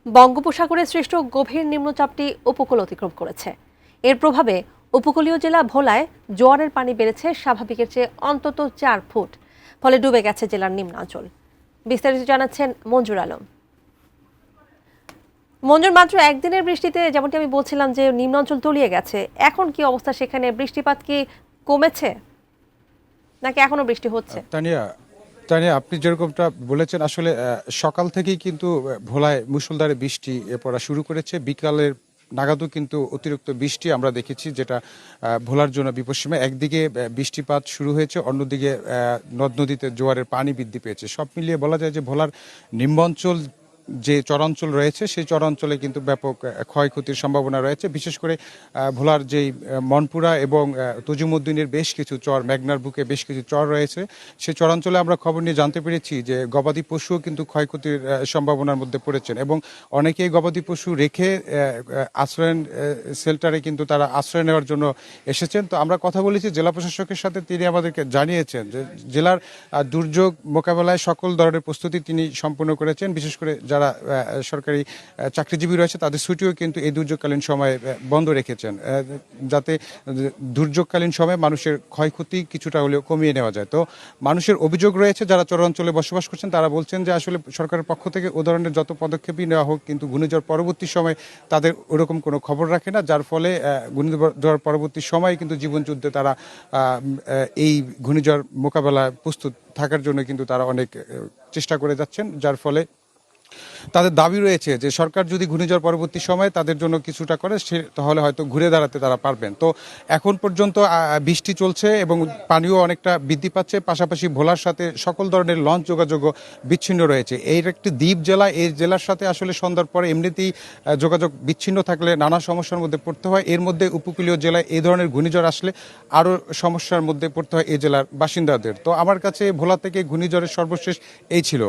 বঙ্গোপসাগরে সৃষ্ট গভীর নিম্নচাপটি উপকূল অতিক্রম করেছে। এর প্রভাবে উপকূলীয় জেলা ভোলায় জোয়ারের পানি বেড়েছে স্বাভাবিকের চেয়ে অন্তত 4 ফুট, ফলে ডুবে গেছে জেলার নিম্নাঞ্চল। বিস্তারিত জানাচ্ছেন মঞ্জুর আলম। মঞ্জুর, মাত্র একদিনের বৃষ্টিতে যেমনটি আমি বলছিলাম যে নিম্নাঞ্চল তলিয়ে গেছে, এখন কি অবস্থা সেখানে? বৃষ্টিপাত কি কমেছে নাকি এখনো বৃষ্টি হচ্ছে? তানিয়া, আপনি যেরকমটা বলেছেন, আসলে সকাল থেকেই কিন্তু ভোলায় মুষলধারে বৃষ্টি পড়া শুরু করেছে। বিকালের নাগাদও কিন্তু অতিরিক্ত বৃষ্টি আমরা দেখেছি, যেটা ভোলার জন্য বিপদসীমা। একদিকে বৃষ্টিপাত শুরু হয়েছে, অন্যদিকে নদ নদীতে জোয়ারের পানি বৃদ্ধি পেয়েছে। সব মিলিয়ে বলা যায় যে ভোলার নিম্নাঞ্চল যে চরাঞ্চল রয়েছে সেই চরাঞ্চলে কিন্তু ব্যাপক ক্ষয়ক্ষতির সম্ভাবনা রয়েছে। বিশেষ করে ভোলার যেই মনপুরা এবং তজুমুদ্দিনের বেশ কিছু চর, মেঘনার বুকে বেশ কিছু চর রয়েছে, সেই চরাঞ্চলে আমরা খবর নিয়ে জানতে পেরেছি যে গবাদি পশুও কিন্তু ক্ষয়ক্ষতির সম্ভাবনার মধ্যে পড়েছেন, এবং অনেকেই গবাদি পশু রেখে আশ্রয় শেল্টারে কিন্তু তারা আশ্রয় নেওয়ার জন্য এসেছেন। তো আমরা কথা বলেছি জেলা প্রশাসকের সাথে, তিনি আমাদেরকে জানিয়েছেন যে জেলার দুর্যোগ মোকাবেলায় সকল ধরনের প্রস্তুতি তিনি সম্পূর্ণ করেছেন। বিশেষ করে যারা সরকারি চাকরিজীবী রয়েছে তাদের ছুটিও কিন্তু এই দুর্যোগকালীন সময়ে বন্ধ রেখেছেন, যাতে দুর্যোগকালীন সময়ে মানুষের ক্ষয়ক্ষতি কিছুটা হলেও কমিয়ে নেওয়া যায়। তো মানুষের অভিযোগ রয়েছে, যারা চরাঞ্চলে বসবাস করছেন তারা বলছেন যে আসলে সরকারের পক্ষ থেকে ও ধরনের যত পদক্ষেপই নেওয়া হোক, কিন্তু ঘূর্ণিঝড় পরবর্তী সময় তাদের ওরকম কোনো খবর রাখে না, যার ফলে ঘূর্ণিঝড় পরবর্তী সময় কিন্তু জীবনযুদ্ধে তারা এই ঘূর্ণিঝড় মোকাবেলায় প্রস্তুত থাকার জন্য কিন্তু তারা অনেক চেষ্টা করে যাচ্ছেন। যার ফলে তাদের দাবি রয়েছে যে সরকার যদি ঘূর্ণিঝড় পরবর্তী সময়ে তাদের জন্য কিছুটা করে, তাহলে হয়তো ঘুরে দাঁড়াতে তারা পারবেন। তো এখন পর্যন্ত বৃষ্টি চলছে এবং পানিও অনেকটা বৃদ্ধি পাচ্ছে। পাশাপাশি ভোলার সাথে সকল ধরনের লঞ্চ যোগাযোগও বিচ্ছিন্ন রয়েছে। এর একটি দ্বীপ জেলা, এই জেলার সাথে আসলে সন্ধ্যার পরে এমনিতেই যোগাযোগ বিচ্ছিন্ন থাকলে নানা সমস্যার মধ্যে পড়তে হয়। এর মধ্যে উপকূলীয় জেলায় এই ধরনের ঘূর্ণিঝড় আসলে আরও সমস্যার মধ্যে পড়তে হয় এই জেলার বাসিন্দাদের। তো আমার কাছে ভোলা থেকে ঘূর্ণিঝড়ের সর্বশেষ এই ছিল।